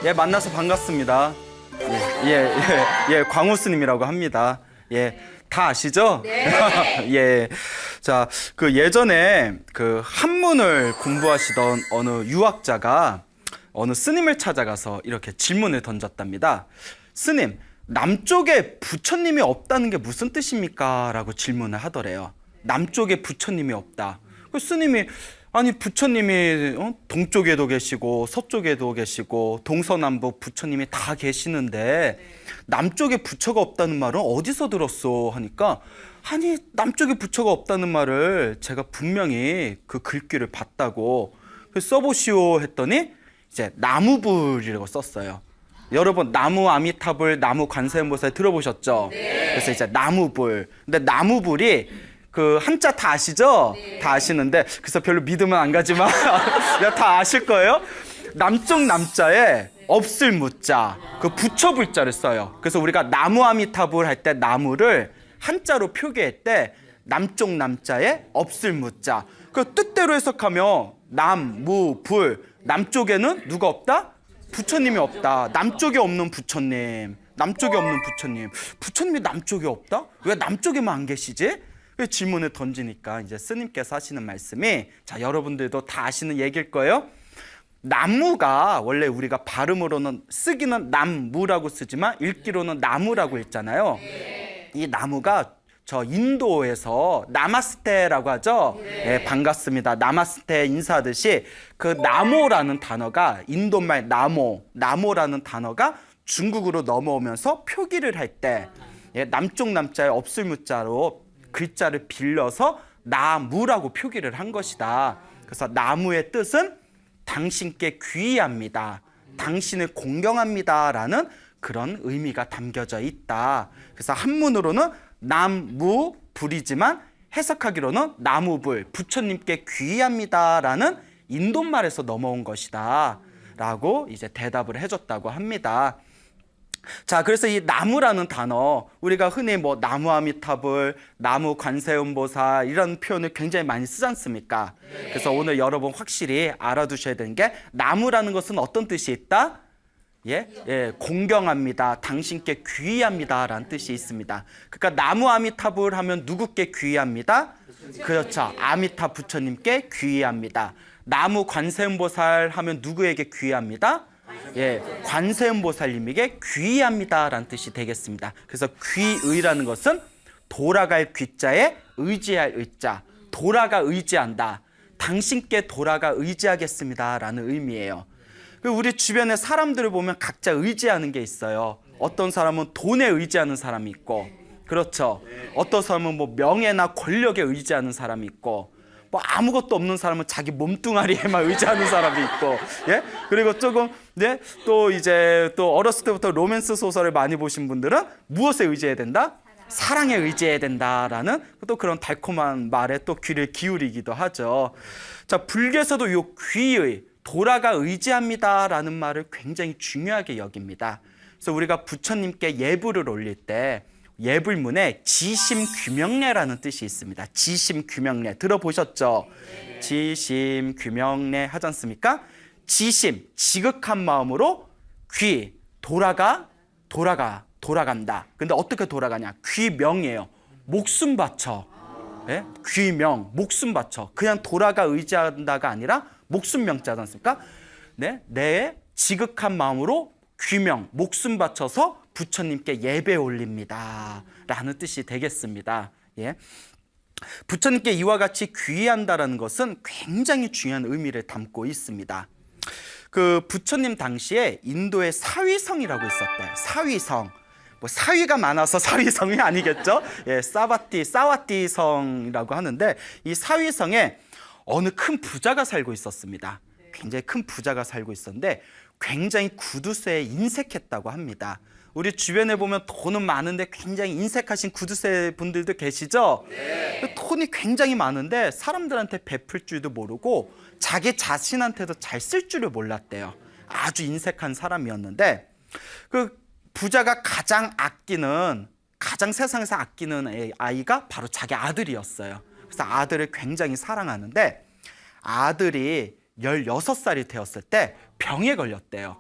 예, 만나서 반갑습니다. 광우 스님이라고 합니다. 예, 다 아시죠? 네. 예. 자, 그 예전에 그 한문을 공부하시던 어느 유학자가 어느 스님을 찾아가서 이렇게 질문을 던졌답니다. 스님, 남쪽에 부처님이 없다는 게 무슨 뜻입니까? 라고 질문을 하더래요. 남쪽에 부처님이 없다. 그 스님이 아니 부처님이 동쪽에도 계시고 서쪽에도 계시고 동서남북 부처님이 다 계시는데 남쪽에 부처가 없다는 말은 어디서 들었어? 하니까 아니 남쪽에 부처가 없다는 말을 제가 분명히 그 글귀를 봤다고 써보시오 했더니 이제 나무불이라고 썼어요. 여러분 나무 아미타불, 나무 관세음보살 들어보셨죠? 네. 그래서 이제 나무불. 근데 나무불이 그 한자 다 아시죠? 네. 다 아시는데 그래서 별로 믿으면 안 가지만 다 아실 거예요. 남쪽 남자에 없을 무자, 그 부처 불자를 써요. 그래서 우리가 나무 아미타불 할 때 나무를 한자로 표기할 때 남쪽 남자에 없을 무자. 그 뜻대로 해석하면 남, 무, 불. 남쪽에는 누가 없다? 부처님이 없다. 남쪽에 없는 부처님. 남쪽에 없는 부처님. 부처님이 남쪽에 없다? 왜 남쪽에만 안 계시지? 질문을 던지니까 이제 스님께서 하시는 말씀이 자 여러분들도 다 아시는 얘기일 거예요. 나무가 원래 우리가 발음으로는 쓰기는 남무라고 쓰지만 읽기로는 나무라고 읽잖아요. 이 나무가 저 인도에서 나마스테라고 하죠. 네, 반갑습니다. 나마스테 인사하듯이 그 나모라는 단어가 인도말 나모라는 단어가 중국으로 넘어오면서 표기를 할 때 남쪽 남자에 없을 무자로 글자를 빌려서 나무라고 표기를 한 것이다. 그래서 나무의 뜻은 당신께 귀의합니다. 당신을 공경합니다. 라는 그런 의미가 담겨져 있다. 그래서 한문으로는 남무불이지만 해석하기로는 나무불, 부처님께 귀의합니다. 라는 인도말에서 넘어온 것이다. 라고 이제 대답을 해줬다고 합니다. 자, 그래서 이 나무라는 단어 우리가 흔히 뭐 나무 아미타불, 나무 관세음보살 이런 표현을 굉장히 많이 쓰지 않습니까? 그래서 오늘 여러분 확실히 알아두셔야 되는 게 나무라는 것은 어떤 뜻이 있다? 공경합니다. 당신께 귀의합니다. 라는 뜻이 있습니다. 그러니까 나무 아미타불 하면 누구께 귀의합니다? 그렇죠. 아미타 부처님께 귀의합니다. 나무 관세음보살 하면 누구에게 귀의합니다? 관세음보살님에게 귀의합니다라는 뜻이 되겠습니다. 그래서 귀의라는 것은 돌아갈 귀자에 의지할 의자, 돌아가 의지한다. 당신께 돌아가 의지하겠습니다라는 의미예요. 우리 주변의 사람들을 보면 각자 의지하는 게 있어요. 어떤 사람은 돈에 의지하는 사람이 있고, 그렇죠. 어떤 사람은 뭐 명예나 권력에 의지하는 사람이 있고, 뭐 아무것도 없는 사람은 자기 몸뚱아리에만 의지하는 사람이 있고, 그리고 조금 또 이제 또 어렸을 때부터 로맨스 소설을 많이 보신 분들은 무엇에 의지해야 된다? 사랑에 의지해야 된다라는 또 그런 달콤한 말에 또 귀를 기울이기도 하죠. 자, 불교에서도 이 귀의 돌아가 의지합니다라는 말을 굉장히 중요하게 여깁니다. 그래서 우리가 부처님께 예불을 올릴 때 예불문에 지심규명례라는 뜻이 있습니다. 지심규명례 들어보셨죠? 지심규명례 하지 않습니까? 지심, 지극한 마음으로 귀, 돌아간다. 근데 어떻게 돌아가냐? 귀명이에요. 목숨 바쳐. 귀명, 목숨 바쳐. 그냥 돌아가 의지한다가 아니라 목숨 명자지 않습니까? 내 지극한 마음으로 귀명, 목숨 바쳐서 부처님께 예배 올립니다. 라는 뜻이 되겠습니다. 부처님께 이와 같이 귀의한다는 것은 굉장히 중요한 의미를 담고 있습니다. 그 부처님 당시에 인도에 사위성이라고 있었대요. 사위성. 뭐 사위가 많아서 사위성이 아니겠죠? 사와티 성이라고 하는데 이 사위성에 어느 큰 부자가 살고 있었습니다. 굉장히 큰 부자가 살고 있었는데 굉장히 구두쇠에 인색했다고 합니다. 우리 주변에 보면 돈은 많은데 굉장히 인색하신 구두쇠 분들도 계시죠? 돈이 굉장히 많은데 사람들한테 베풀 줄도 모르고 자기 자신한테도 잘 쓸 줄을 몰랐대요. 아주 인색한 사람이었는데 그 부자가 가장 세상에서 아끼는 아이가 바로 자기 아들이었어요. 그래서 아들을 굉장히 사랑하는데 아들이 16살이 되었을 때 병에 걸렸대요.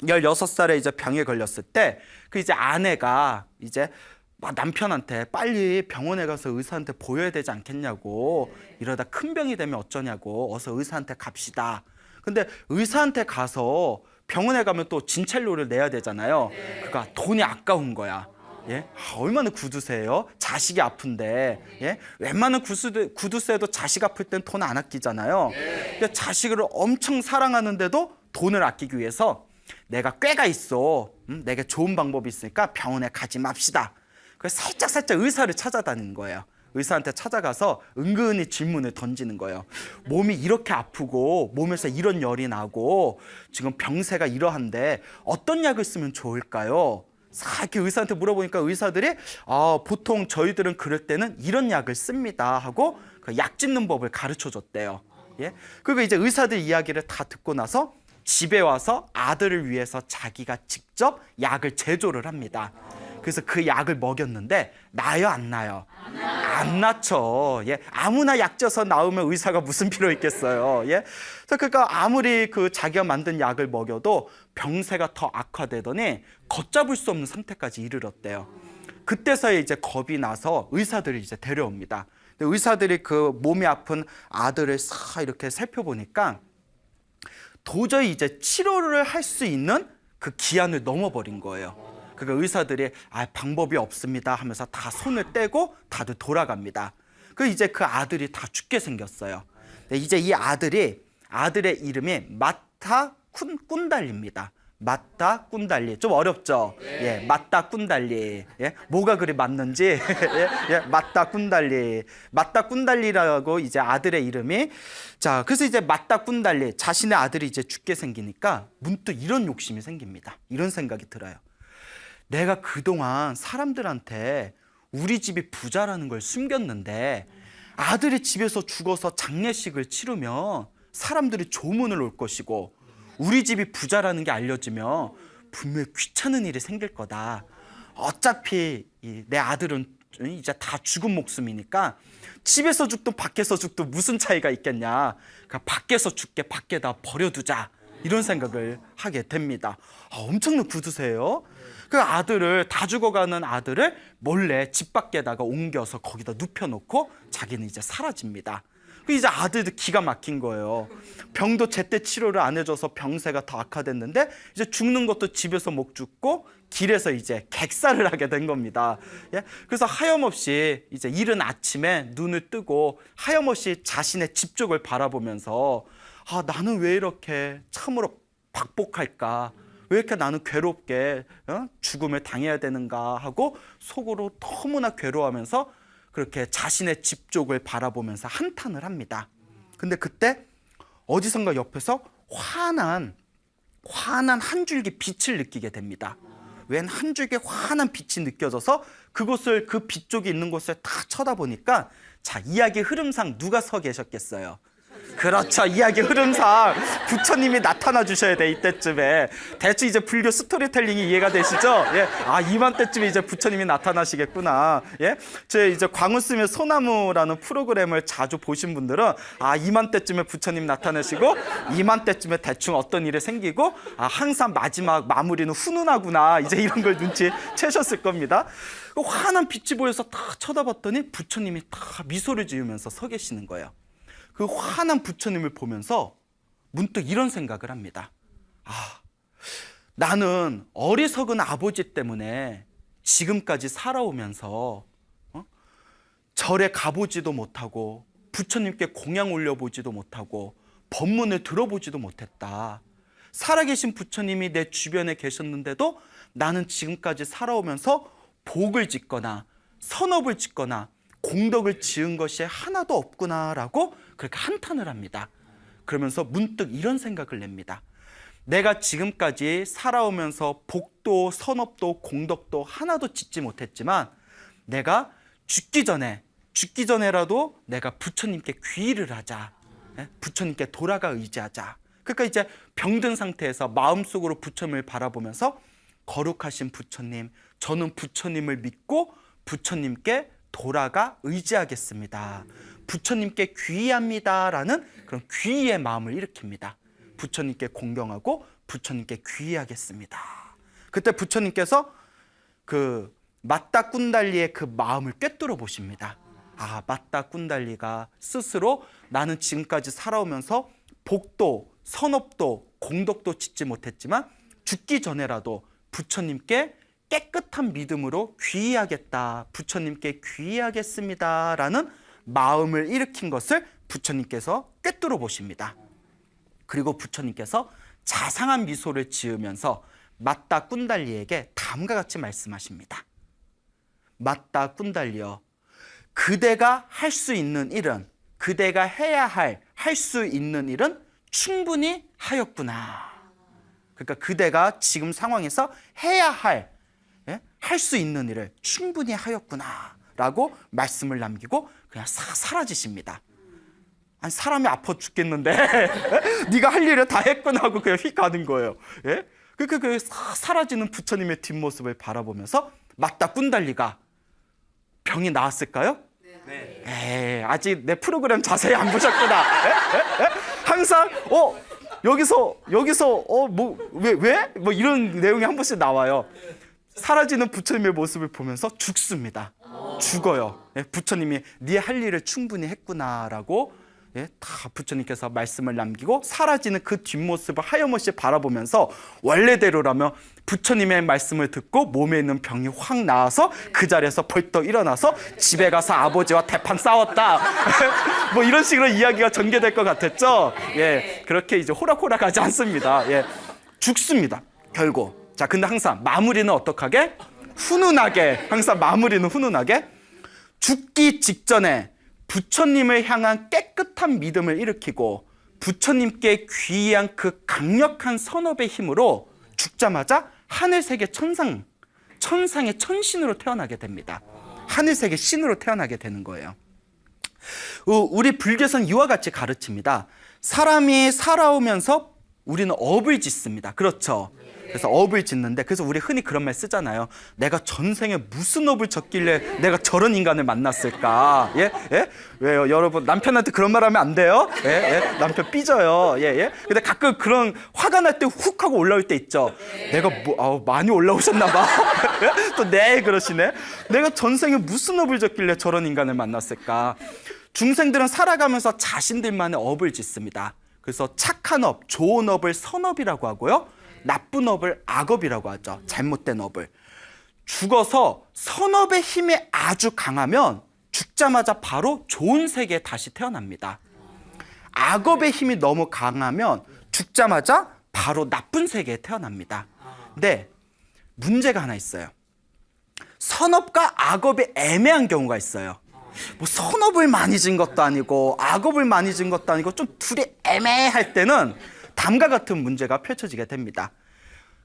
16살에 이제 병에 걸렸을 때 그 이제 아내가 이제 막 남편한테 빨리 병원에 가서 의사한테 보여야 되지 않겠냐고, 이러다 큰 병이 되면 어쩌냐고, 어서 의사한테 갑시다. 근데 의사한테 가서 병원에 가면 또 진찰료를 내야 되잖아요. 그러니까 돈이 아까운 거야. 예? 얼마나 구두쇠예요? 자식이 아픈데, 예? 웬만한 구두쇠도 자식 아플 땐 돈 안 아끼잖아요. 그러니까 자식을 엄청 사랑하는데도 돈을 아끼기 위해서 내가 꾀가 있어, 내게 좋은 방법이 있으니까 병원에 가지 맙시다. 그래서 살짝 의사를 찾아다니는 거예요. 의사한테 찾아가서 은근히 질문을 던지는 거예요. 몸이 이렇게 아프고 몸에서 이런 열이 나고 지금 병세가 이러한데 어떤 약을 쓰면 좋을까요? 이렇게 의사한테 물어보니까 의사들이 보통 저희들은 그럴 때는 이런 약을 씁니다 하고 그 약 짓는 법을 가르쳐 줬대요. 예? 그리고 이제 의사들 이야기를 다 듣고 나서 집에 와서 아들을 위해서 자기가 직접 약을 제조를 합니다. 그래서 그 약을 먹였는데 나요, 안 나요? 안 낫죠. 예, 아무나 약 쪄서 나오면 의사가 무슨 필요 있겠어요. 예, 그러니까 아무리 그 자기가 만든 약을 먹여도 병세가 더 악화되더니 걷잡을 수 없는 상태까지 이르렀대요. 그때서야 이제 겁이 나서 의사들이 이제 데려옵니다. 근데 의사들이 그 몸이 아픈 아들을 싹 이렇게 살펴보니까 도저히 이제 치료를 할 수 있는 그 기한을 넘어버린 거예요. 그러니까 의사들이 방법이 없습니다 하면서 다 손을 떼고 다들 돌아갑니다. 그 이제 그 아들이 다 죽게 생겼어요. 이제 이 아들의 이름이 마타 꾼달리입니다. 마타 꾼달리. 좀 어렵죠? 예, 마타 꾼달리. 예, 뭐가 그리 맞는지. 예, 마타 꾼달리. 마타 꾼달리라고 이제 아들의 이름이. 자, 그래서 이제 마타 꾼달리, 자신의 아들이 이제 죽게 생기니까 문득 이런 욕심이 생깁니다. 이런 생각이 들어요. 내가 그동안 사람들한테 우리 집이 부자라는 걸 숨겼는데 아들이 집에서 죽어서 장례식을 치르면 사람들이 조문을 올 것이고 우리 집이 부자라는 게 알려지면 분명히 귀찮은 일이 생길 거다. 어차피 내 아들은 이제 다 죽은 목숨이니까 집에서 죽든 밖에서 죽든 무슨 차이가 있겠냐. 그러니까 밖에서 죽게 밖에다 버려두자. 이런 생각을 하게 됩니다. 엄청난 구두쇠예요. 그 아들을, 다 죽어가는 아들을 몰래 집 밖에다가 옮겨서 거기다 눕혀놓고 자기는 이제 사라집니다. 이제 아들도 기가 막힌 거예요. 병도 제때 치료를 안 해줘서 병세가 더 악화됐는데 이제 죽는 것도 집에서 못 죽고 길에서 이제 객사를 하게 된 겁니다. 예? 그래서 하염없이 이제 이른 아침에 눈을 뜨고 하염없이 자신의 집 쪽을 바라보면서 나는 왜 이렇게 참으로 박복할까? 왜 이렇게 나는 괴롭게 죽음을 당해야 되는가 하고 속으로 너무나 괴로워하면서 그렇게 자신의 집 쪽을 바라보면서 한탄을 합니다. 근데 그때 어디선가 옆에서 환한 한 줄기 빛을 느끼게 됩니다. 웬 한 줄기 환한 빛이 느껴져서 그곳을, 그 빛 쪽이 있는 곳을 다 쳐다보니까, 자, 이야기 흐름상 누가 서 계셨겠어요? 그렇죠. 이야기 흐름상 부처님이 나타나 주셔야 돼. 이때쯤에 대충 이제 불교 스토리텔링이 이해가 되시죠? 예. 이맘때쯤에 이제 부처님이 나타나시겠구나. 예. 제 이제 광운 쓰면 소나무라는 프로그램을 자주 보신 분들은 이맘때쯤에 부처님 나타나시고 이맘때쯤에 대충 어떤 일이 생기고 항상 마지막 마무리는 훈훈하구나. 이제 이런 걸 눈치채셨을 겁니다. 환한 빛이 보여서 딱 쳐다봤더니 부처님이 딱 미소를 지으면서 서 계시는 거예요. 그 환한 부처님을 보면서 문득 이런 생각을 합니다. 나는 어리석은 아버지 때문에 지금까지 살아오면서 절에 가보지도 못하고 부처님께 공양 올려보지도 못하고 법문을 들어보지도 못했다. 살아계신 부처님이 내 주변에 계셨는데도 나는 지금까지 살아오면서 복을 짓거나 선업을 짓거나 공덕을 지은 것이 하나도 없구나라고 그렇게 한탄을 합니다. 그러면서 문득 이런 생각을 냅니다. 내가 지금까지 살아오면서 복도 선업도 공덕도 하나도 짓지 못했지만 내가 죽기 전에라도 내가 부처님께 귀의를 하자. 부처님께 돌아가 의지하자. 그러니까 이제 병든 상태에서 마음속으로 부처님을 바라보면서 거룩하신 부처님, 저는 부처님을 믿고 부처님께 돌아가 의지하겠습니다. 부처님께 귀의합니다라는 그런 귀의의 마음을 일으킵니다. 부처님께 공경하고 부처님께 귀의하겠습니다. 그때 부처님께서 그 맞다 꾼달리의 그 마음을 꿰뚫어 보십니다. 아, 맞다 꾼달리가 스스로 나는 지금까지 살아오면서 복도, 선업도, 공덕도 짓지 못했지만 죽기 전에라도 부처님께 깨끗한 믿음으로 귀의하겠다, 부처님께 귀의하겠습니다 라는 마음을 일으킨 것을 부처님께서 꿰뚫어 보십니다. 그리고 부처님께서 자상한 미소를 지으면서 맞다 꾼달리에게 다음과 같이 말씀하십니다. 맞다 꾼달리여, 그대가 할 수 있는 일은, 그대가 해야 할 수 있는 일은 충분히 하였구나. 그러니까 그대가 지금 상황에서 해야 할 수 있는 일을 충분히 하였구나 라고 말씀을 남기고 그냥 사라지십니다. 아니, 사람이 아파 죽겠는데 네가 할 일을 다 했구나 하고 그냥 휙 가는 거예요. 예? 그 사라지는 부처님의 뒷모습을 바라보면서 맞다 꾼달리가 병이 나았을까요? 네. 에이, 아직 내 프로그램 자세히 안 보셨구나. 항상 여기서 왜? 뭐 이런 내용이 한 번씩 나와요. 사라지는 부처님의 모습을 보면서 죽습니다. 죽어요. 예, 부처님이 네 할 일을 충분히 했구나라고 다 부처님께서 말씀을 남기고 사라지는 그 뒷모습을 하염없이 바라보면서 원래대로라면 부처님의 말씀을 듣고 몸에 있는 병이 확 나아서 그 자리에서 벌떡 일어나서 집에 가서 아버지와 대판 싸웠다. 뭐 이런 식으로 이야기가 전개될 것 같았죠. 예, 그렇게 이제 호락호락하지 않습니다. 예, 죽습니다. 결국. 자, 근데 항상 마무리는 어떡하게? 훈훈하게. 항상 마무리는 훈훈하게. 죽기 직전에 부처님을 향한 깨끗한 믿음을 일으키고 부처님께 귀의한 그 강력한 선업의 힘으로 죽자마자 하늘세계 천상의 천신으로 태어나게 됩니다. 하늘세계 신으로 태어나게 되는 거예요. 우리 불교에서는 이와 같이 가르칩니다. 사람이 살아오면서 우리는 업을 짓습니다. 그렇죠? 그래서 업을 짓는데, 그래서 우리 흔히 그런 말 쓰잖아요. 내가 전생에 무슨 업을 졌길래 내가 저런 인간을 만났을까? 예? 예? 왜요? 여러분, 남편한테 그런 말 하면 안 돼요? 예? 예? 남편 삐져요. 예? 예? 근데 가끔 그런 화가 날 때 훅 하고 올라올 때 있죠. 내가 많이 올라오셨나 봐. 또 네, 그러시네. 내가 전생에 무슨 업을 졌길래 저런 인간을 만났을까? 중생들은 살아가면서 자신들만의 업을 짓습니다. 그래서 착한 업, 좋은 업을 선업이라고 하고요. 나쁜 업을 악업이라고 하죠. 잘못된 업을. 죽어서 선업의 힘이 아주 강하면 죽자마자 바로 좋은 세계에 다시 태어납니다. 악업의 힘이 너무 강하면 죽자마자 바로 나쁜 세계에 태어납니다. 근데 문제가 하나 있어요. 선업과 악업이 애매한 경우가 있어요. 뭐 선업을 많이 진 것도 아니고 악업을 많이 진 것도 아니고 좀 둘이 애매할 때는 다음과 같은 문제가 펼쳐지게 됩니다.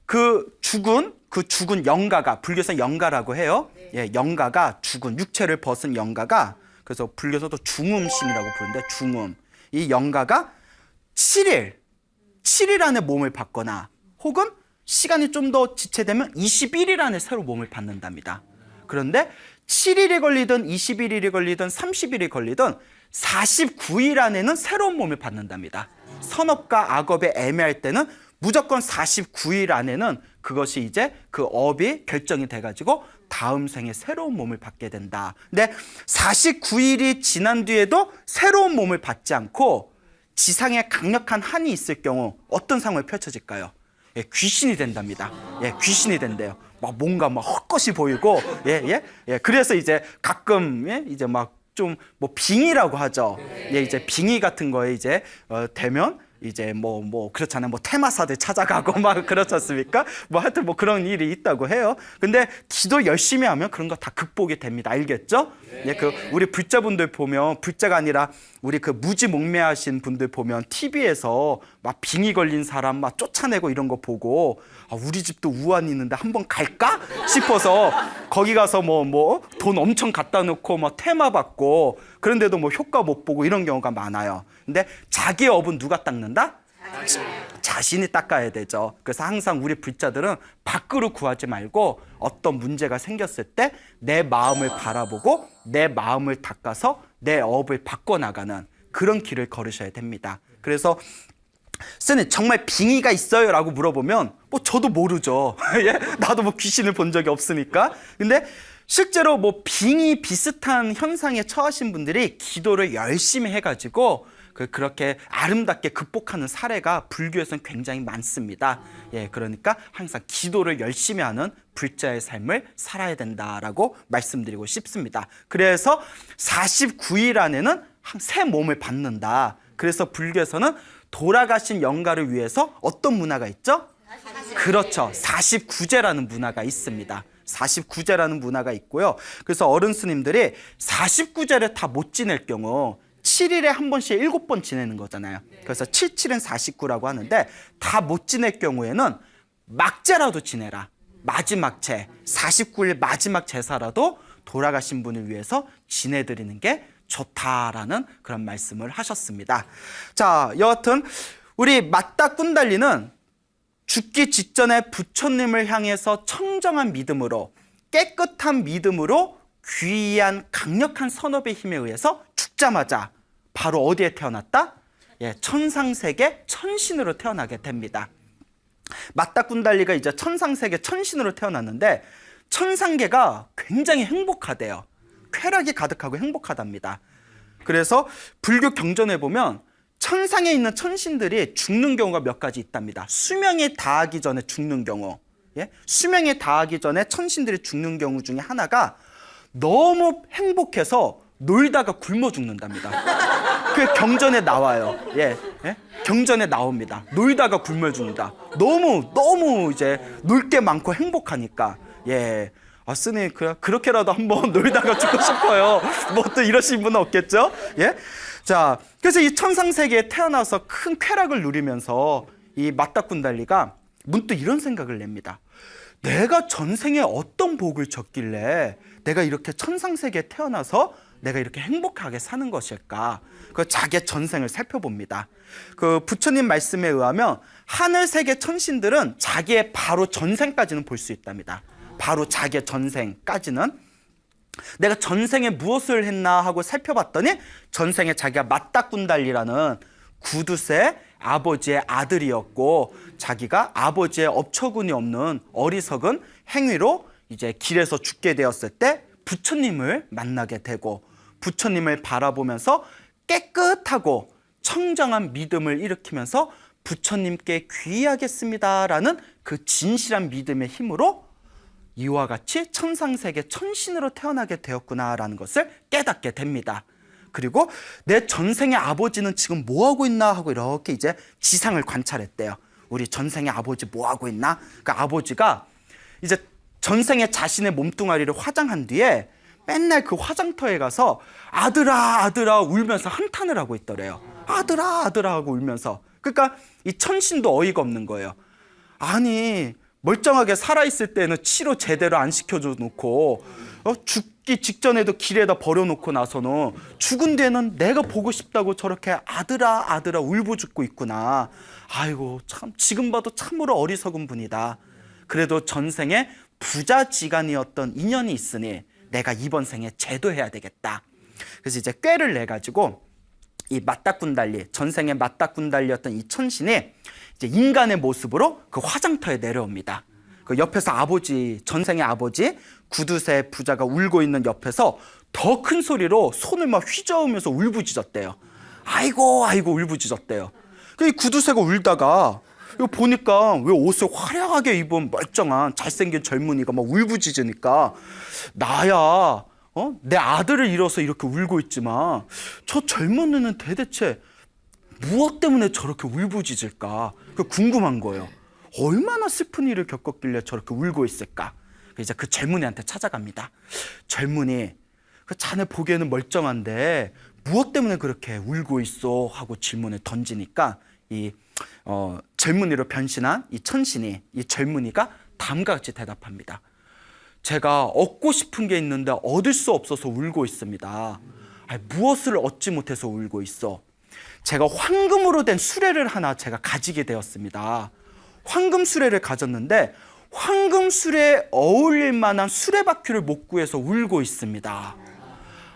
그 죽은 영가가, 불교에서 영가라고 해요. 예, 영가가 죽은, 육체를 벗은 영가가, 그래서 불교에서도 중음신이라고 부르는데, 중음. 이 영가가 7일 안에 몸을 받거나 혹은 시간이 좀 더 지체되면 21일 안에 새로 몸을 받는답니다. 그런데 7일이 걸리든 21일이 걸리든 30일이 걸리든 49일 안에는 새로운 몸을 받는답니다. 선업과 악업에 애매할 때는 무조건 49일 안에는 그것이 이제 그 업이 결정이 돼가지고 다음 생에 새로운 몸을 받게 된다. 근데 49일이 지난 뒤에도 새로운 몸을 받지 않고 지상에 강력한 한이 있을 경우 어떤 상황이 펼쳐질까요? 예, 귀신이 된답니다. 예, 귀신이 된대요. 막 뭔가 막 헛것이 보이고, 그래서 이제 가끔, 이제 막 좀 뭐 빙의라고 하죠. 예, 이제 빙의 같은 거에 이제 되면 이제 뭐 그렇잖아요. 뭐 테마사들 찾아가고 막 그렇지 않습니까? 뭐 하여튼 뭐 그런 일이 있다고 해요. 근데 기도 열심히 하면 그런 거 다 극복이 됩니다. 알겠죠? 예, 그 우리 불자분들 보면, 불자가 아니라 우리 그 무지몽매하신 분들 보면 TV에서 막 빙의 걸린 사람 막 쫓아내고 이런 거 보고, 아, 우리 집도 우환이 있는데 한번 갈까 싶어서 거기 가서 뭐 돈 엄청 갖다 놓고 막 테마 받고, 그런데도 뭐 효과 못 보고 이런 경우가 많아요. 근데 자기 업은 누가 닦는다? 자신이 닦아야 되죠. 그래서 항상 우리 불자들은 밖으로 구하지 말고 어떤 문제가 생겼을 때 내 마음을 바라보고 내 마음을 닦아서 내 업을 바꿔나가는 그런 길을 걸으셔야 됩니다. 그래서 스님 정말 빙의가 있어요? 라고 물어보면 뭐 저도 모르죠. 예? 나도 뭐 귀신을 본 적이 없으니까. 근데 실제로 뭐 빙의 비슷한 현상에 처하신 분들이 기도를 열심히 해가지고 그렇게 아름답게 극복하는 사례가 불교에서는 굉장히 많습니다. 예, 그러니까 항상 기도를 열심히 하는 불자의 삶을 살아야 된다라고 말씀드리고 싶습니다. 그래서 49일 안에는 새 몸을 받는다. 그래서 불교에서는 돌아가신 영가를 위해서 어떤 문화가 있죠? 그렇죠. 49제라는 문화가 있습니다. 49제라는 문화가 있고요. 그래서 어른 스님들이 49제를 다 못 지낼 경우 7일에 한 번씩 7번 지내는 거잖아요. 그래서 77은 49라고 하는데 다 못 지낼 경우에는 막제라도 지내라. 마지막 제, 49일 마지막 제사라도 돌아가신 분을 위해서 지내드리는 게 좋다라는 그런 말씀을 하셨습니다. 자, 여하튼 우리 맞다 꾼달리는 죽기 직전에 부처님을 향해서 청정한 믿음으로, 깨끗한 믿음으로 귀한 강력한 선업의 힘에 의해서 죽자마자 바로 어디에 태어났다? 예, 천상세계 천신으로 태어나게 됩니다. 맞다 꾼달리가 이제 천상세계 천신으로 태어났는데 천상계가 굉장히 행복하대요. 쾌락이 가득하고 행복하답니다. 그래서 불교 경전에 보면 천상에 있는 천신들이 죽는 경우가 몇 가지 있답니다. 수명이 다하기 전에 죽는 경우. 예? 수명이 다하기 전에 천신들이 죽는 경우 중에 하나가 너무 행복해서 놀다가 굶어 죽는답니다. 그 경전에 나와요. 예, 예? 경전에 나옵니다. 놀다가 굶어 죽는다. 너무 이제 놀 게 많고 행복하니까. 예. 아, 스님, 그렇게라도 한번 놀다가 죽고 싶어요. 뭐 또 이러신 분은 없겠죠? 예? 자, 그래서 이 천상세계에 태어나서 큰 쾌락을 누리면서 이 맞다 꾼달리가 문득 이런 생각을 냅니다. 내가 전생에 어떤 복을 졌길래 내가 이렇게 천상세계에 태어나서 내가 이렇게 행복하게 사는 것일까? 그 자기의 전생을 살펴봅니다. 그 부처님 말씀에 의하면 하늘세계 천신들은 자기의 바로 전생까지는 볼 수 있답니다. 바로 자기의 전생까지는. 내가 전생에 무엇을 했나 하고 살펴봤더니 전생에 자기가 맞다 꾼달리라는 구두쇠 아버지의 아들이었고 자기가 아버지의 업처군이 없는 어리석은 행위로 이제 길에서 죽게 되었을 때 부처님을 만나게 되고 부처님을 바라보면서 깨끗하고 청정한 믿음을 일으키면서 부처님께 귀의하겠습니다라는 그 진실한 믿음의 힘으로 이와 같이 천상세계 천신으로 태어나게 되었구나라는 것을 깨닫게 됩니다. 그리고 내 전생의 아버지는 지금 뭐하고 있나 하고 이렇게 이제 지상을 관찰했대요. 우리 전생의 아버지 뭐하고 있나? 그 아버지가 이제 전생에 자신의 몸뚱아리를 화장한 뒤에 맨날 그 화장터에 가서 아들아 아들아 울면서 한탄을 하고 있더래요. 아들아 아들아 하고 울면서. 그러니까 이 천신도 어이가 없는 거예요. 아니 멀쩡하게 살아있을 때는 치료 제대로 안 시켜줘 놓고 죽기 직전에도 길에다 버려놓고 나서는 죽은 뒤에는 내가 보고 싶다고 저렇게 아들아 아들아 울부짖고 있구나. 아이고 참 지금 봐도 참으로 어리석은 분이다. 그래도 전생에 부자지간이었던 인연이 있으니 내가 이번 생에 제도해야 되겠다. 그래서 이제 꾀를 내가지고 이 맞다 꾼달리, 전생에 맞다 꾼달리였던 이 천신이 이제 인간의 모습으로 그 화장터에 내려옵니다. 그 옆에서 아버지, 전생의 아버지 구두쇠 부자가 울고 있는 옆에서 더 큰 소리로 손을 막 휘저으면서 울부짖었대요. 아이고 아이고 울부짖었대요. 그 구두쇠가 울다가 이거 보니까 왜 옷을 화려하게 입은 멀쩡한 잘생긴 젊은이가 막 울부짖으니까 나야 내 아들을 잃어서 이렇게 울고 있지만 저 젊은이는 대체 무엇 때문에 저렇게 울부짖을까? 궁금한 거예요. 얼마나 슬픈 일을 겪었길래 저렇게 울고 있을까? 이제 그 젊은이한테 찾아갑니다. 젊은이, 그 자네 보기에는 멀쩡한데 무엇 때문에 그렇게 울고 있어? 하고 질문을 던지니까 이 젊은이로 변신한 이 천신이 이 젊은이가 다음과 같이 대답합니다. 제가 얻고 싶은 게 있는데 얻을 수 없어서 울고 있습니다. 아니, 무엇을 얻지 못해서 울고 있어? 제가 황금으로 된 수레를 하나 제가 가지게 되었습니다. 황금 수레를 가졌는데 황금 수레에 어울릴 만한 수레바퀴를 못 구해서 울고 있습니다.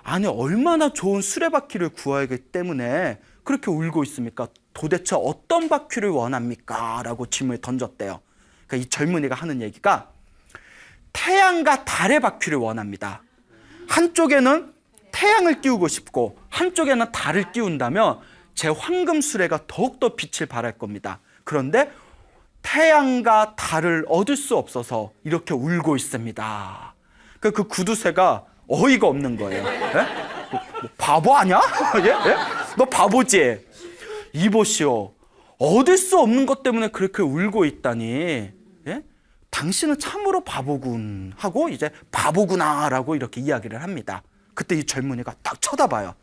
아니 얼마나 좋은 수레바퀴를 구하기 때문에 그렇게 울고 있습니까? 도대체 어떤 바퀴를 원합니까? 라고 질문을 던졌대요. 그러니까 이 젊은이가 하는 얘기가 태양과 달의 바퀴를 원합니다. 한쪽에는 태양을 띄우고 싶고 한쪽에는 달을 띄운다면 제 황금수레가 더욱더 빛을 발할 겁니다. 그런데 태양과 달을 얻을 수 없어서 이렇게 울고 있습니다. 그 구두쇠가 어이가 없는 거예요. 뭐 바보 아니야? 예? 예? 너 바보지? 이보시오. 얻을 수 없는 것 때문에 그렇게 울고 있다니. 예? 당신은 참으로 바보군 하고 이제 바보구나 라고 이렇게 이야기를 합니다. 그때 이 젊은이가 딱 쳐다봐요.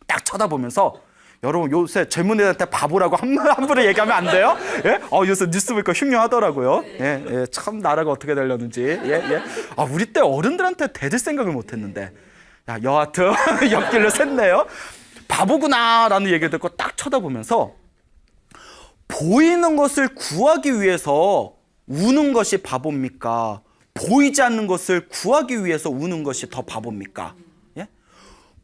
딱 쳐다보면서 여러분 요새 젊은이들한테 바보라고 함부로 얘기하면 안 돼요? 예? 요새 뉴스 보니까 흉흉하더라고요. 예, 예, 참 나라가 어떻게 되려는지. 예, 예. 우리 때 어른들한테 대들 생각을 못 했는데. 야, 여하튼 옆길로 샜네요. 바보구나라는 얘기를 듣고 딱 쳐다보면서 보이는 것을 구하기 위해서 우는 것이 바보입니까? 보이지 않는 것을 구하기 위해서 우는 것이 더 바보입니까? 예?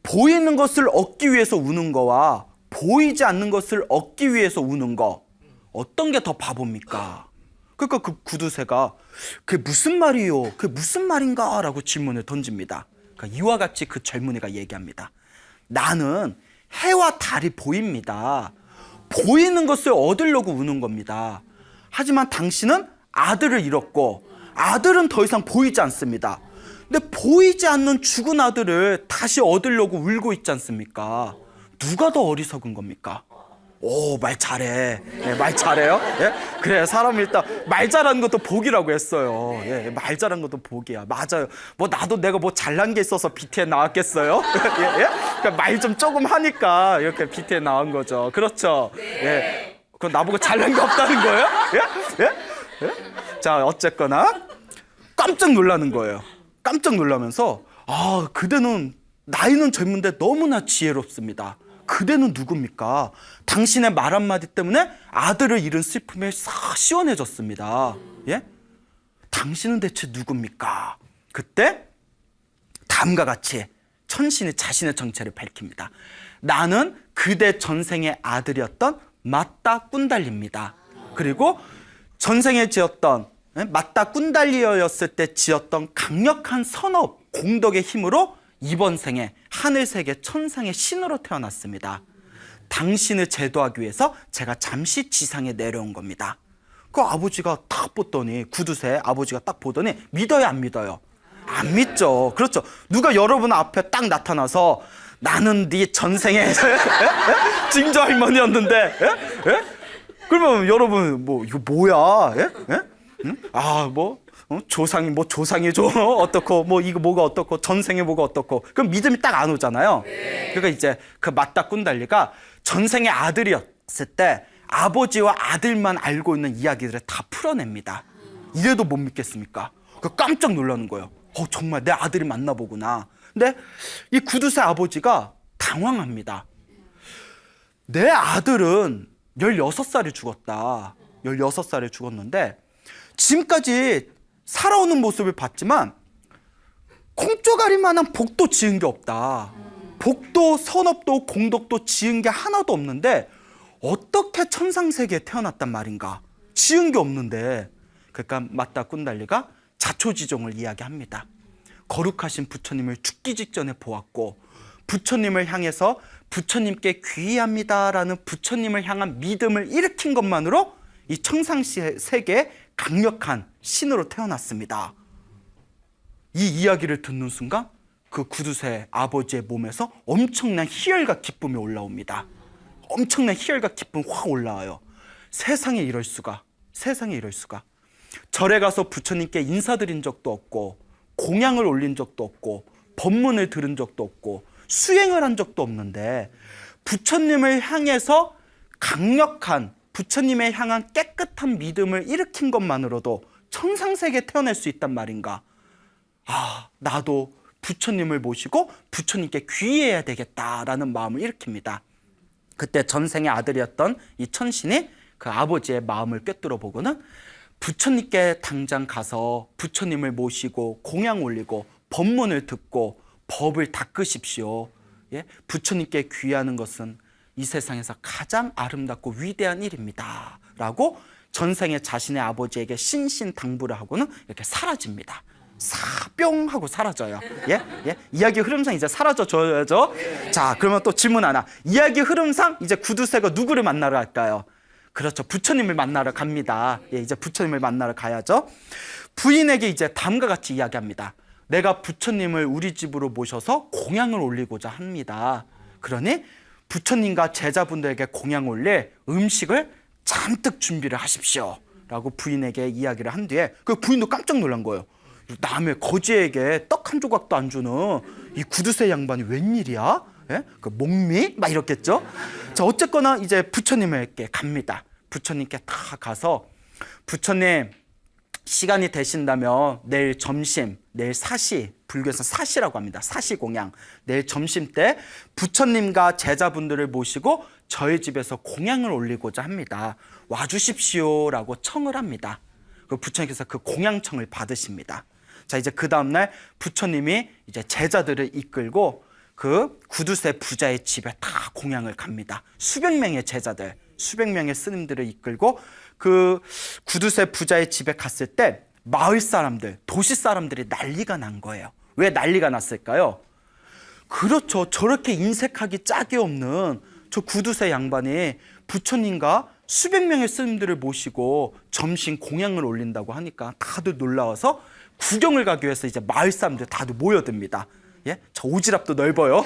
보이는 것을 얻기 위해서 우는 거와 보이지 않는 것을 얻기 위해서 우는 거, 어떤 게 더 바보입니까? 그러니까 그 구두쇠가 그게 무슨 말이요? 그게 무슨 말인가? 라고 질문을 던집니다. 그러니까 이와 같이 그 젊은이가 얘기합니다. 나는 해와 달이 보입니다. 보이는 것을 얻으려고 우는 겁니다. 하지만 당신은 아들을 잃었고 아들은 더 이상 보이지 않습니다. 근데 보이지 않는 죽은 아들을 다시 얻으려고 울고 있지 않습니까? 누가 더 어리석은 겁니까? 오, 말 잘해. 예, 말 잘해요? 예? 그래, 사람이 일단 말 잘하는 것도 복이라고 했어요. 예, 말 잘하는 것도 복이야. 맞아요. 뭐 나도 내가 뭐 잘난 게 있어서 BT에 나왔겠어요? 예, 예? 그러니까 말 좀 조금 하니까 이렇게 BT에 나온 거죠. 그렇죠? 예. 그건 나보고 잘난 게 없다는 거예요? 예? 예? 예? 자, 어쨌거나 깜짝 놀라는 거예요. 깜짝 놀라면서 그대는 나이는 젊은데 너무나 지혜롭습니다. 그대는 누굽니까? 당신의 말 한마디 때문에 아들을 잃은 슬픔에 싹 시원해졌습니다. 예? 당신은 대체 누굽니까? 그때 다음과 같이 천신이 자신의 정체를 밝힙니다. 나는 그대 전생의 아들이었던 맞다 꾼달리입니다. 그리고 전생에 지었던 맞다 꾼달리어였을 때 지었던 강력한 선업 공덕의 힘으로 이번 생에 하늘세계 천상의 신으로 태어났습니다. 당신을 제도하기 위해서 제가 잠시 지상에 내려온 겁니다. 그 아버지가 딱 보더니 구두쇠 아버지가 딱 보더니 믿어요 안 믿어요? 안 믿죠. 그렇죠. 누가 여러분 앞에 딱 나타나서 나는 네 전생에 증조 할머니였는데 그러면 여러분 뭐 이거 뭐야? 응? 조상이죠. 어떻고, 이거 뭐가 어떻고, 전생에 뭐가 어떻고. 그럼 믿음이 딱 안 오잖아요. 그러니까 이제 그 맞다 꾼달리가 전생의 아들이었을 때 아버지와 아들만 알고 있는 이야기들을 다 풀어냅니다. 이래도 못 믿겠습니까? 깜짝 놀라는 거예요. 정말 내 아들이 만나보구나. 근데 이 구두쇠 아버지가 당황합니다. 내 아들은 16살에 죽었다. 16살에 죽었는데 지금까지 살아오는 모습을 봤지만 콩조가리만한 복도 지은 게 없다. 복도, 선업도, 공덕도 지은 게 하나도 없는데 어떻게 천상세계에 태어났단 말인가? 지은 게 없는데. 그러니까 맞다 꾼달리가 자초지종을 이야기합니다. 거룩하신 부처님을 죽기 직전에 보았고 부처님을 향해서 부처님께 귀의합니다라는 부처님을 향한 믿음을 일으킨 것만으로 이 천상세계에 강력한 신으로 태어났습니다. 이 이야기를 듣는 순간 그 구두쇠 아버지의 몸에서 엄청난 희열과 기쁨이 올라옵니다. 엄청난 희열과 기쁨이 확 올라와요. 세상에 이럴 수가. 세상에 이럴 수가. 절에 가서 부처님께 인사드린 적도 없고 공양을 올린 적도 없고 법문을 들은 적도 없고 수행을 한 적도 없는데 부처님을 향해서 강력한 부처님에 향한 깨끗한 믿음을 일으킨 것만으로도 천상세계에 태어날 수 있단 말인가? 나도 부처님을 모시고 부처님께 귀의해야 되겠다라는 마음을 일으킵니다. 그때 전생의 아들이었던 이 천신이 그 아버지의 마음을 꿰뚫어 보고는 부처님께 당장 가서 부처님을 모시고 공양 올리고 법문을 듣고 법을 닦으십시오. 예? 부처님께 귀의하는 것은 이 세상에서 가장 아름답고 위대한 일입니다 라고 전생에 자신의 아버지에게 신신당부를 하고는 이렇게 사라집니다. 사뿅 하고 사라져요. 예? 이야기 흐름상 이제 사라져줘야죠. 자, 그러면 또 질문 하나. 이야기 흐름상 이제 구두쇠가 누구를 만나러 갈까요? 그렇죠. 부처님을 만나러 갑니다. 예, 이제 부처님을 만나러 가야죠. 부인에게 이제 다음과 같이 이야기합니다. 내가 부처님을 우리 집으로 모셔서 공양을 올리고자 합니다. 그러니 부처님과 제자분들에게 공양 올릴 음식을 잔뜩 준비를 하십시오 라고 부인에게 이야기를 한 뒤에 그 부인도 깜짝 놀란 거예요. 남의 거지에게 떡 한 조각도 안 주는 이 구두쇠 양반이 웬일이야? 예? 그 목미? 막 이렇겠죠. 자, 어쨌거나 이제 부처님에게 갑니다. 부처님께 다 가서 부처님 시간이 되신다면 내일 점심, 내일 사시, 불교에서 사시라고 합니다. 사시 공양. 내일 점심 때 부처님과 제자분들을 모시고 저희 집에서 공양을 올리고자 합니다. 와주십시오라고 청을 합니다. 그 부처님께서 그 공양청을 받으십니다. 자, 이제 그 다음날 부처님이 이제 제자들을 이끌고 그 구두쇠 부자의 집에 다 공양을 갑니다. 수백 명의 제자들, 수백 명의 스님들을 이끌고 그 구두쇠 부자의 집에 갔을 때 마을 사람들, 도시 사람들이 난리가 난 거예요. 왜 난리가 났을까요? 그렇죠. 저렇게 인색하기 짝이 없는 저 구두쇠 양반이 부처님과 수백 명의 스님들을 모시고 점심 공양을 올린다고 하니까 다들 놀라워서 구경을 가기 위해서 이제 마을 사람들 다들 모여듭니다. 예? 저 오지랖도 넓어요.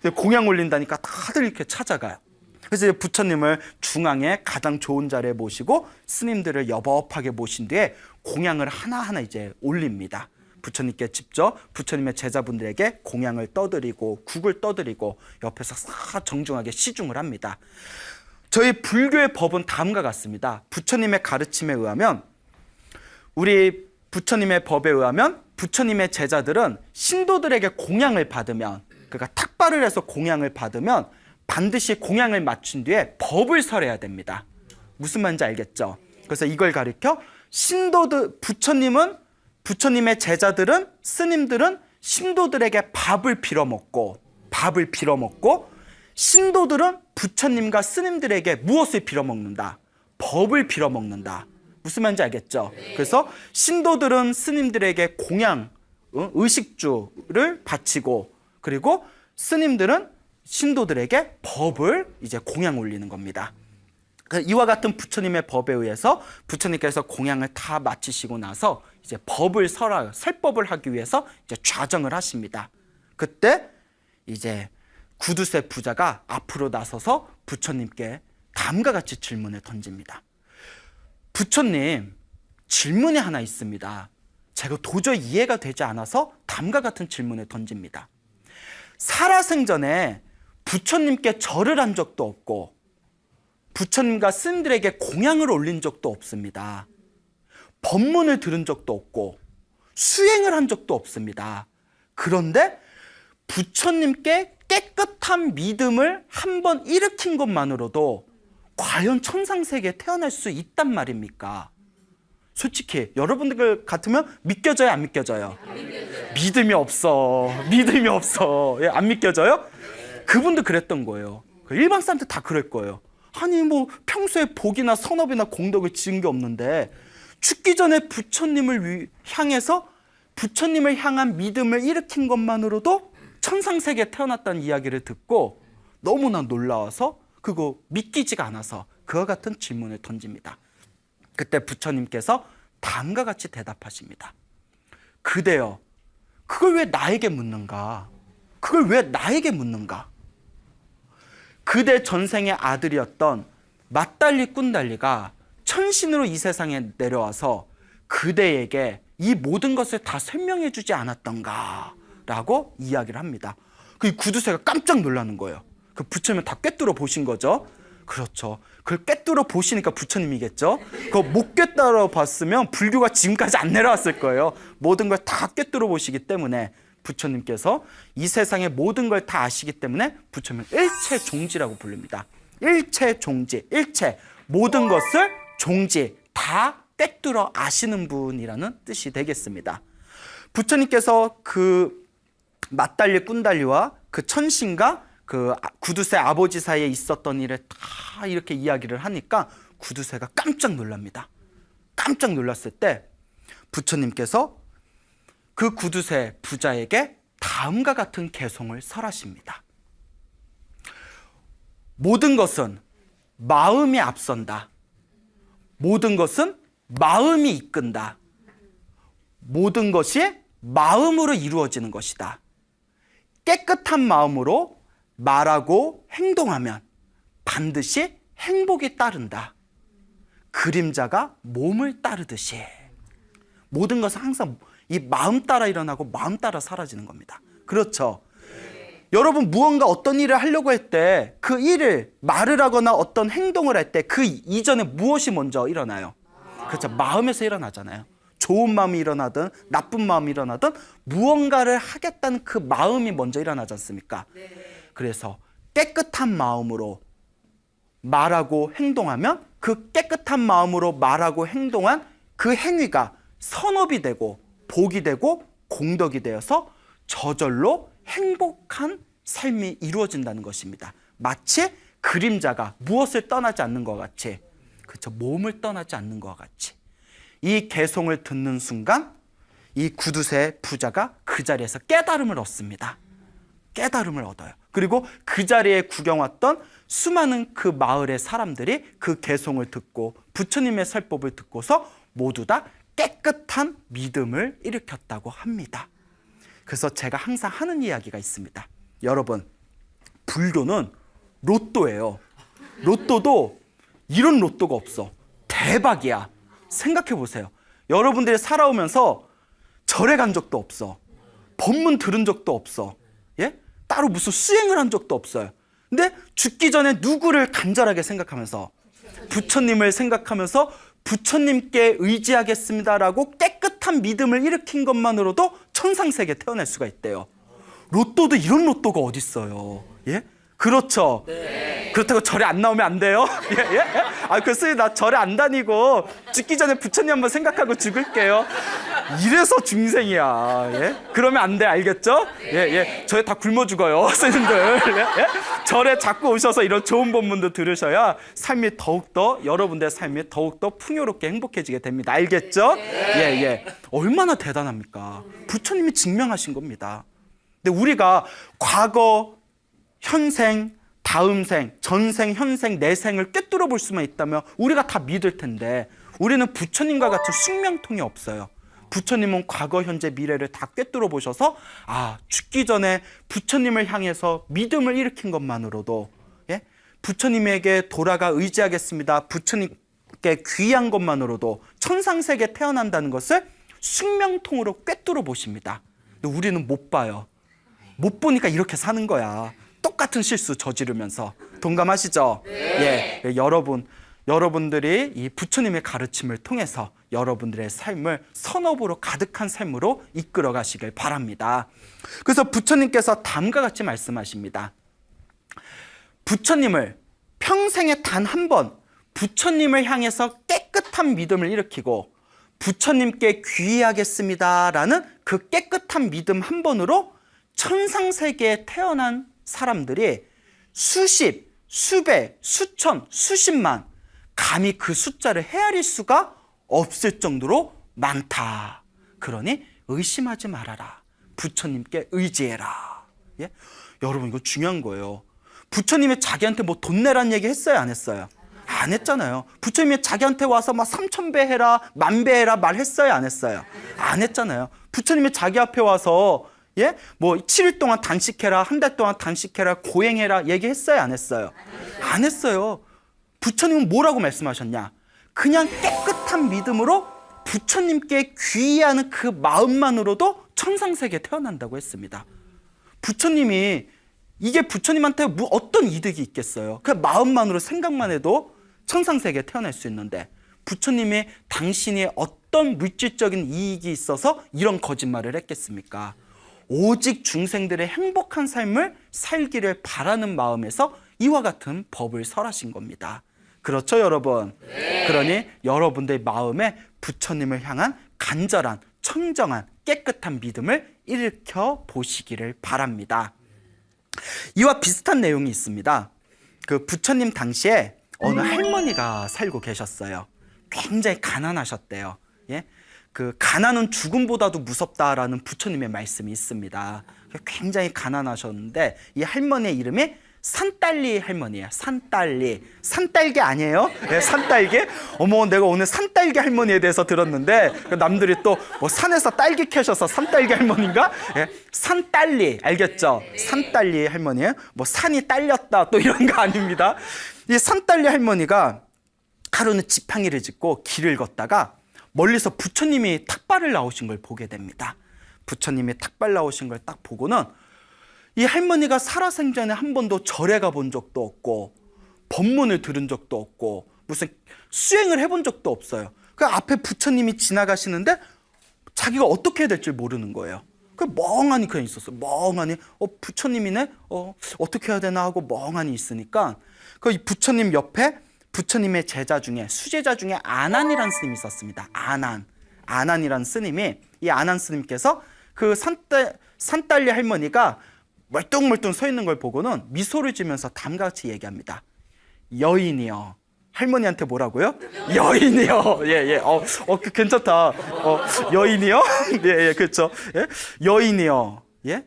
예? 공양 올린다니까 다들 이렇게 찾아가요. 그래서 이제 부처님을 중앙에 가장 좋은 자리에 모시고 스님들을 여법하게 모신 뒤에 공양을 하나하나 이제 올립니다. 부처님께 직접 부처님의 제자분들에게 공양을 떠드리고 국을 떠드리고 옆에서 싹 정중하게 시중을 합니다. 저희 불교의 법은 다음과 같습니다. 부처님의 가르침에 의하면 우리 부처님의 법에 의하면 부처님의 제자들은 신도들에게 공양을 받으면 그러니까 탁발을 해서 공양을 받으면 반드시 공양을 마친 뒤에 법을 설해야 됩니다. 무슨 말인지 알겠죠? 그래서 이걸 가리켜 신도들 부처님의 제자들은 스님들은 신도들에게 밥을 빌어먹고 신도들은 부처님과 스님들에게 무엇을 빌어먹는다? 법을 빌어먹는다. 무슨 말인지 알겠죠? 그래서 신도들은 스님들에게 공양, 의식주를 바치고 그리고 스님들은 신도들에게 법을 이제 공양 올리는 겁니다. 이와 같은 부처님의 법에 의해서 부처님께서 공양을 다 마치시고 나서 이제 법을 설법을 하기 위해서 이제 좌정을 하십니다. 그때 이제 구두쇠 부자가 앞으로 나서서 부처님께 다음과 같이 질문을 던집니다. 부처님, 질문이 하나 있습니다. 제가 도저히 이해가 되지 않아서 다음과 같은 질문을 던집니다. 살아생전에 부처님께 절을 한 적도 없고 부처님과 스님들에게 공양을 올린 적도 없습니다. 법문을 들은 적도 없고 수행을 한 적도 없습니다. 그런데 부처님께 깨끗한 믿음을 한번 일으킨 것만으로도 과연 천상세계에 태어날 수 있단 말입니까? 솔직히 여러분들 같으면 믿겨져요, 안 믿겨져요? 믿음이 없어. 예, 안 믿겨져요? 그분도 그랬던 거예요. 일반 사람들 다 그럴 거예요. 아니 뭐 평소에 복이나 선업이나 공덕을 지은 게 없는데 죽기 전에 부처님을 향해서 부처님을 향한 믿음을 일으킨 것만으로도 천상세계에 태어났다는 이야기를 듣고 너무나 놀라워서 그거 믿기지가 않아서 그와 같은 질문을 던집니다. 그때 부처님께서 다음과 같이 대답하십니다. 그대여, 그걸 왜 나에게 묻는가? 그대 전생의 아들이었던 맞달리 꾼달리가 천신으로 이 세상에 내려와서 그대에게 이 모든 것을 다 설명해 주지 않았던가? 라고 이야기를 합니다. 그 구두쇠가 깜짝 놀라는 거예요. 그 부처님을 다 꿰뚫어 보신 거죠. 그렇죠. 그걸 꿰뚫어 보시니까 부처님이겠죠. 그거 못 꿰뚫어 봤으면 불교가 지금까지 안 내려왔을 거예요. 모든 걸 다 꿰뚫어 보시기 때문에 부처님께서 이 세상의 모든 걸 다 아시기 때문에 부처님은 일체종지라고 부릅니다. 일체종지, 일체, 모든 것을 종지, 다 꿰뚫어 아시는 분이라는 뜻이 되겠습니다. 부처님께서 그 맞달리 꾼달리와 그 천신과 그 구두쇠 아버지 사이에 있었던 일을 다 이렇게 이야기를 하니까 구두쇠가 깜짝 놀랍니다. 깜짝 놀랐을 때 부처님께서 그 구두쇠 부자에게 다음과 같은 개송을 설하십니다. 모든 것은 마음이 앞선다. 모든 것은 마음이 이끈다. 모든 것이 마음으로 이루어지는 것이다. 깨끗한 마음으로 말하고 행동하면 반드시 행복이 따른다. 그림자가 몸을 따르듯이. 모든 것은 항상 이 마음 따라 일어나고 마음 따라 사라지는 겁니다. 그렇죠? 여러분 무언가 어떤 일을 하려고 할 때 그 일을 말을 하거나 어떤 행동을 할 때 그 이전에 무엇이 먼저 일어나요? 그렇죠. 마음에서 일어나잖아요. 좋은 마음이 일어나든 나쁜 마음이 일어나든 무언가를 하겠다는 그 마음이 먼저 일어나지 않습니까? 그래서 깨끗한 마음으로 말하고 행동하면 그 깨끗한 마음으로 말하고 행동한 그 행위가 선업이 되고 복이 되고 공덕이 되어서 저절로 행복한 삶이 이루어진다는 것입니다. 마치 그림자가 무엇을 떠나지 않는 것 같이, 그렇죠? 몸을 떠나지 않는 것 같이. 이 개송을 듣는 순간 이 구두쇠 부자가 그 자리에서 깨달음을 얻습니다. 깨달음을 얻어요. 그리고 그 자리에 구경 왔던 수많은 그 마을의 사람들이 그 개송을 듣고 부처님의 설법을 듣고서 모두 다 깨끗한 믿음을 일으켰다고 합니다. 그래서 제가 항상 하는 이야기가 있습니다. 여러분, 불교는 로또예요. 로또도 이런 로또가 없어. 대박이야. 생각해 보세요. 여러분들이 살아오면서 절에 간 적도 없어. 법문 들은 적도 없어. 예? 따로 무슨 수행을 한 적도 없어요. 근데 죽기 전에 누구를 간절하게 생각하면서 부처님을 생각하면서 부처님께 의지하겠습니다라고 깨끗한 믿음을 일으킨 것만으로도 천상세계에 태어날 수가 있대요. 로또도 이런 로또가 어딨어요. 예? 그렇죠. 네. 그렇다고 절에 안 나오면 안 돼요. 예? 예? 아, 글쎄 나 절에 안 다니고 죽기 전에 부처님 한번 생각하고 죽을게요. 이래서 중생이야. 예? 그러면 안 돼. 알겠죠? 예, 예. 절에 다 굶어 죽어요. 스님들. 예? 예? 절에 자꾸 오셔서 이런 좋은 법문도 들으셔야 삶이 더욱더 여러분들의 삶이 더욱더 풍요롭게 행복해지게 됩니다. 알겠죠? 예, 예. 얼마나 대단합니까? 부처님이 증명하신 겁니다. 근데 우리가 과거, 현생, 다음 생, 전생, 현생, 내생을 꿰뚫어 볼 수만 있다면 우리가 다 믿을 텐데 우리는 부처님과 같은 숙명통이 없어요. 부처님은 과거, 현재, 미래를 다 꿰뚫어 보셔서 죽기 전에 부처님을 향해서 믿음을 일으킨 것만으로도, 예? 부처님에게 돌아가 의지하겠습니다. 부처님께 귀한 것만으로도 천상세계에 태어난다는 것을 숙명통으로 꿰뚫어 보십니다. 근데 우리는 못 봐요. 못 보니까 이렇게 사는 거야. 똑같은 실수 저지르면서. 동감하시죠? 네. 예, 여러분들이 이 부처님의 가르침을 통해서 여러분들의 삶을 선업으로 가득한 삶으로 이끌어 가시길 바랍니다. 그래서 부처님께서 다음과 같이 말씀하십니다. 부처님을 평생에 단 한 번 부처님을 향해서 깨끗한 믿음을 일으키고 부처님께 귀의하겠습니다라는 그 깨끗한 믿음 한 번으로 천상세계에 태어난 사람들이 수십, 수백, 수천, 수십만, 감히 그 숫자를 헤아릴 수가 없을 정도로 많다. 그러니 의심하지 말아라. 부처님께 의지해라. 예? 여러분 이거 중요한 거예요. 부처님이 자기한테 뭐 돈 내라는 얘기 했어요? 안 했어요? 안 했잖아요. 부처님이 자기한테 와서 막 3000배 해라, 10,000배 해라 말했어요? 안 했어요? 안 했잖아요. 부처님이 자기 앞에 와서 예? 뭐 7일 동안 단식해라, 한 달 동안 단식해라, 고행해라 얘기했어요? 안 했어요? 안 했어요. 부처님은 뭐라고 말씀하셨냐? 그냥 깨끗한 믿음으로 부처님께 귀의하는 그 마음만으로도 천상세계에 태어난다고 했습니다. 부처님이 이게 부처님한테 어떤 이득이 있겠어요? 그 마음만으로 생각만 해도 천상세계에 태어날 수 있는데 부처님이 당신이 어떤 물질적인 이익이 있어서 이런 거짓말을 했겠습니까? 오직 중생들의 행복한 삶을 살기를 바라는 마음에서 이와 같은 법을 설하신 겁니다. 그렇죠, 여러분? 네. 그러니 여러분들 마음에 부처님을 향한 간절한, 청정한, 깨끗한 믿음을 일으켜 보시기를 바랍니다. 이와 비슷한 내용이 있습니다. 그 부처님 당시에 어느 할머니가 살고 계셨어요. 굉장히 가난하셨대요. 예? 그 가난은 죽음보다도 무섭다라는 부처님의 말씀이 있습니다. 굉장히 가난하셨는데 이 할머니의 이름이 산딸리 할머니예요. 산딸리. 산딸기 아니에요? 네, 산딸기? 어머, 내가 오늘 산딸기 할머니에 대해서 들었는데 남들이 또 뭐 산에서 딸기 캐셔서 산딸기 할머니인가? 네, 산딸리. 알겠죠? 산딸리 할머니예요. 뭐 산이 딸렸다 또 이런 거 아닙니다. 이 산딸리 할머니가 하루는 지팡이를 짚고 길을 걷다가 멀리서 부처님이 탁발을 나오신 걸 보게 됩니다. 부처님이 탁발 나오신 걸 딱 보고는 이 할머니가 살아생전에 한 번도 절에 가본 적도 없고 법문을 들은 적도 없고 무슨 수행을 해본 적도 없어요. 그 앞에 부처님이 지나가시는데 자기가 어떻게 해야 될지 모르는 거예요. 그 멍하니 그냥 있었어요. 멍하니 부처님이네? 어떻게 해야 되나 하고 멍하니 있으니까 그 부처님 옆에 부처님의 제자 중에 수제자 중에 아난이라는 스님이 있었습니다. 아난이라는 스님이 이 아난 스님께서 그 산딸리 할머니가 멀뚱멀뚱 서 있는 걸 보고는 미소를 지면서 다음과 같이 얘기합니다. 여인이여. 할머니한테 뭐라고요? 여인이여. 예. 괜찮다. 여인이여? 예, 그렇죠. 예? 여인이여. 예?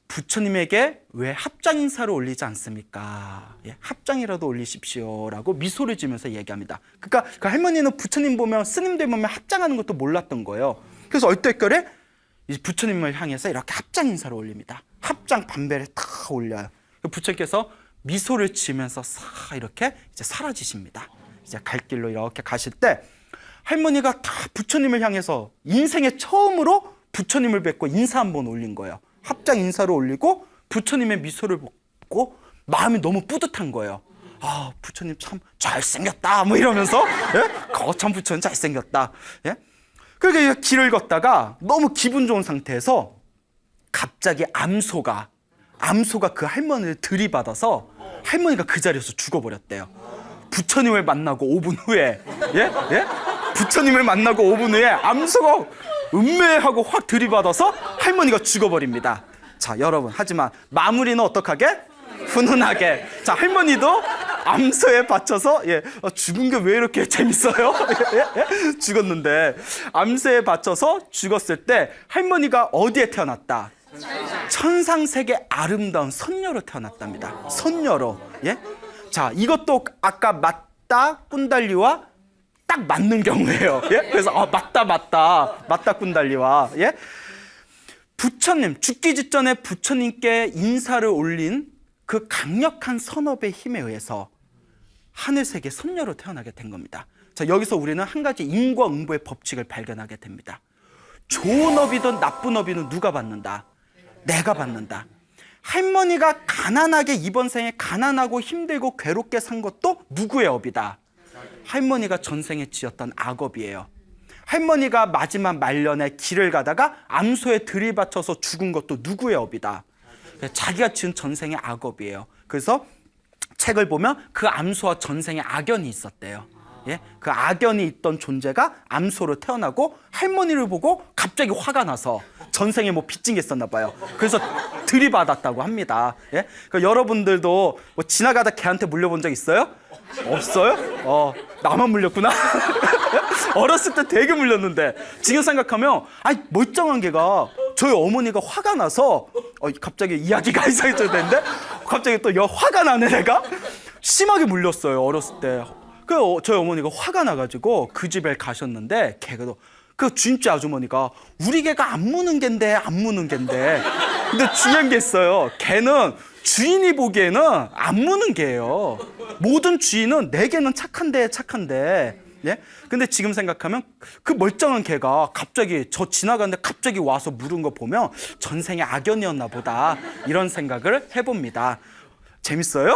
부처님에게 왜 합장 인사를 올리지 않습니까? 예? 합장이라도 올리십시오라고 미소를 지면서 얘기합니다. 그러니까 그 할머니는 부처님 보면 스님들 보면 합장하는 것도 몰랐던 거예요. 그래서 얼떨결에 이 부처님을 향해서 이렇게 합장 인사를 올립니다. 합장 반배를 탁 올려요. 부처님께서 미소를 지으면서 싹 이렇게 이제 사라지십니다. 이제 갈 길로 이렇게 가실 때 할머니가 다 부처님을 향해서 인생에 처음으로 부처님을 뵙고 인사 한번 올린 거예요. 합장 인사를 올리고 부처님의 미소를 보고 마음이 너무 뿌듯한 거예요. 아, 부처님 참 잘생겼다 뭐 이러면서 예? 거참 부처님 잘생겼다. 예? 그러니까 길을 걷다가 너무 기분 좋은 상태에서 갑자기 암소가 그 할머니를 들이받아서 할머니가 그 자리에서 죽어버렸대요. 부처님을 만나고 5분 후에 예? 부처님을 만나고 5분 후에 암소가 음매하고 확 들이받아서 할머니가 죽어버립니다. 자, 여러분, 하지만 마무리는 어떡하게? 훈훈하게. 자, 할머니도 암소에 받쳐서 죽은 게 왜 이렇게 재밌어요? 죽었는데 암소에 받쳐서 죽었을 때 할머니가 어디에 태어났다? 천상세계 아름다운 선녀로 태어났답니다. 선녀로. 예? 자, 이것도 아까 맞다 꾼달리와 딱 맞는 경우예요. 예? 그래서 맞다 꾼달리와. 예? 부처님 죽기 직전에 부처님께 인사를 올린 그 강력한 선업의 힘에 의해서 하늘세계 선녀로 태어나게 된 겁니다. 자, 여기서 우리는 한 가지 인과응보의 법칙을 발견하게 됩니다. 좋은 업이든 나쁜 업이든 누가 받는다? 내가 받는다. 할머니가 가난하게 이번 생에 가난하고 힘들고 괴롭게 산 것도 누구의 업이다? 할머니가 전생에 지었던 악업이에요. 할머니가 마지막 말년에 길을 가다가 암소에 들이받쳐서 죽은 것도 누구의 업이다? 자기가 지은 전생의 악업이에요. 그래서 책을 보면 그 암소와 전생에 악연이 있었대요. 예? 그 악연이 있던 존재가 암소로 태어나고 할머니를 보고 갑자기 화가 나서 전생에 뭐 빚진 게 있었나 봐요. 그래서 들이받았다고 합니다. 예? 그러니까 여러분들도 뭐 지나가다 개한테 물려본 적 있어요? 없어요? 나만 물렸구나. 어렸을 때 되게 물렸는데 지금 생각하면 멀쩡한 개가 저희 어머니가 화가 나서 갑자기 이야기가 이상해졌는데 갑자기 또 화가 나네. 내가 심하게 물렸어요 어렸을 때. 그 저희 어머니가 화가 나가지고 그 집에 가셨는데 개가 그 주인집 아주머니가 우리 개가 안 무는 갠데 근데 중요한 게 있어요. 개는 주인이 보기에는 안 무는 개예요. 모든 주인은 내 개는 착한데 예? 근데 지금 생각하면 그 멀쩡한 개가 갑자기 저 지나가는데 갑자기 와서 물은 거 보면 전생에 악연이었나 보다 이런 생각을 해봅니다. 재밌어요?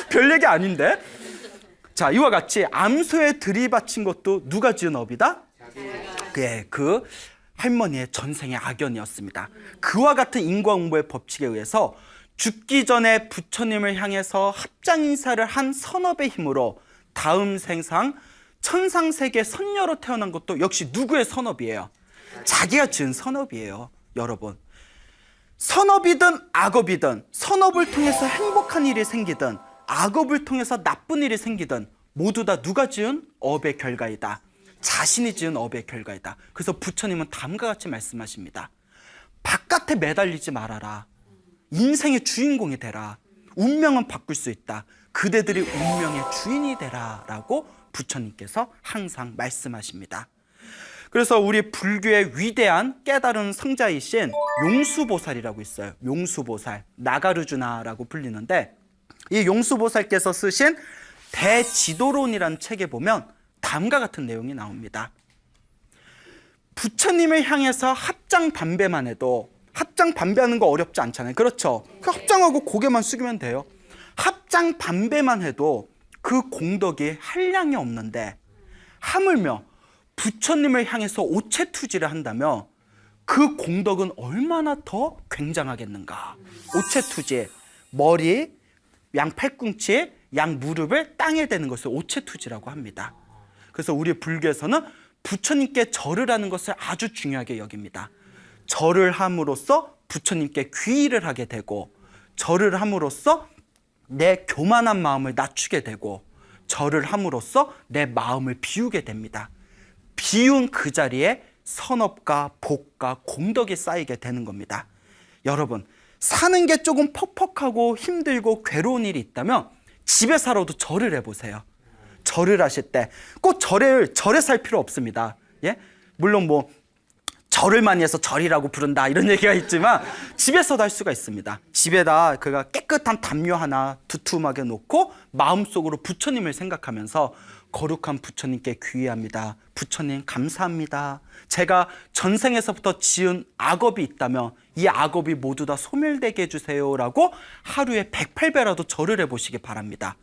별 얘기 아닌데. 자, 이와 같이 암소에 들이받친 것도 누가 지은 업이다? 그 할머니의 전생의 악연이었습니다. 그와 같은 인과응보의 법칙에 의해서 죽기 전에 부처님을 향해서 합장 인사를 한 선업의 힘으로 다음 생상 천상세계 선녀로 태어난 것도 역시 누구의 선업이에요? 자기가 지은 선업이에요. 여러분, 선업이든 악업이든, 선업을 통해서 행복한 일이 생기든 악업을 통해서 나쁜 일이 생기든 모두 다 누가 지은 업의 결과이다. 자신이 지은 업의 결과이다. 그래서 부처님은 다음과 같이 말씀하십니다. 바깥에 매달리지 말아라. 인생의 주인공이 되라. 운명은 바꿀 수 있다. 그대들이 운명의 주인이 되라 라고 부처님께서 항상 말씀하십니다. 그래서 우리 불교의 위대한 깨달은 성자이신 용수보살이라고 있어요. 용수보살, 나가르주나라고 불리는데, 이 용수보살께서 쓰신 대지도론이라는 책에 보면 다음과 같은 내용이 나옵니다. 부처님을 향해서 합장반배만 해도, 합장반배하는 거 어렵지 않잖아요. 그렇죠? 그 합장하고 고개만 숙이면 돼요. 합장반배만 해도 그 공덕이 한량이 없는데, 하물며 부처님을 향해서 오체투지를 한다면 그 공덕은 얼마나 더 굉장하겠는가. 오체투지, 머리, 양 팔꿈치, 양 무릎을 땅에 대는 것을 오체투지라고 합니다. 그래서 우리 불교에서는 부처님께 절을 하는 것을 아주 중요하게 여깁니다. 절을 함으로써 부처님께 귀의를 하게 되고, 절을 함으로써 내 교만한 마음을 낮추게 되고, 절을 함으로써 내 마음을 비우게 됩니다. 비운 그 자리에 선업과 복과 공덕이 쌓이게 되는 겁니다. 여러분, 사는 게 조금 퍽퍽하고 힘들고 괴로운 일이 있다면 집에 살아도 절을 해보세요. 절을 하실 때 꼭 절에 살 필요 없습니다. 예? 물론 뭐 절을 많이 해서 절이라고 부른다 이런 얘기가 있지만 집에서도 할 수가 있습니다. 집에다 그가 깨끗한 담요 하나 두툼하게 놓고 마음속으로 부처님을 생각하면서 거룩한 부처님께 귀의합니다. 부처님 감사합니다. 제가 전생에서부터 지은 악업이 있다면 이 악업이 모두 다 소멸되게 해주세요 라고 하루에 108배라도 절을 해보시기 바랍니다.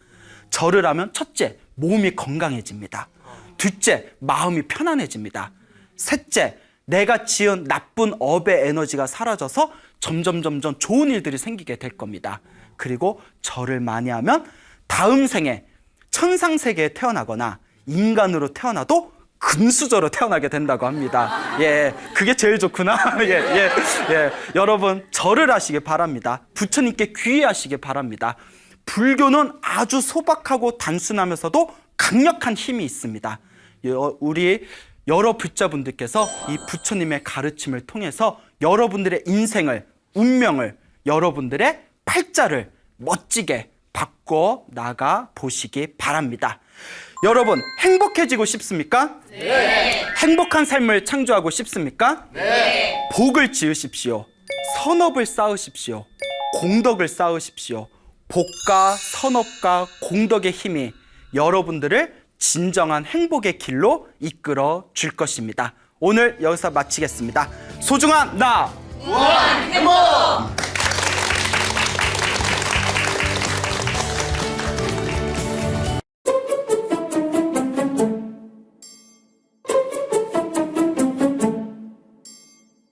절을 하면 첫째, 몸이 건강해집니다. 둘째, 마음이 편안해집니다. 셋째, 내가 지은 나쁜 업의 에너지가 사라져서 점점 좋은 일들이 생기게 될 겁니다. 그리고 절을 많이 하면 다음 생에 천상세계에 태어나거나 인간으로 태어나도 금수저로 태어나게 된다고 합니다. 예, 그게 제일 좋구나. 예. 여러분, 절을 하시기 바랍니다. 부처님께 귀의하시기 바랍니다. 불교는 아주 소박하고 단순하면서도 강력한 힘이 있습니다. 우리 여러 불자분들께서 이 부처님의 가르침을 통해서 여러분들의 인생을, 운명을, 여러분들의 팔자를 멋지게 바꿔 나가 보시기 바랍니다. 여러분, 행복해지고 싶습니까? 네. 행복한 삶을 창조하고 싶습니까? 네. 복을 지으십시오. 선업을 쌓으십시오. 공덕을 쌓으십시오. 복과 선업과 공덕의 힘이 여러분들을 진정한 행복의 길로 이끌어 줄 것입니다. 오늘 여기서 마치겠습니다. 소중한 나! 무한 행복!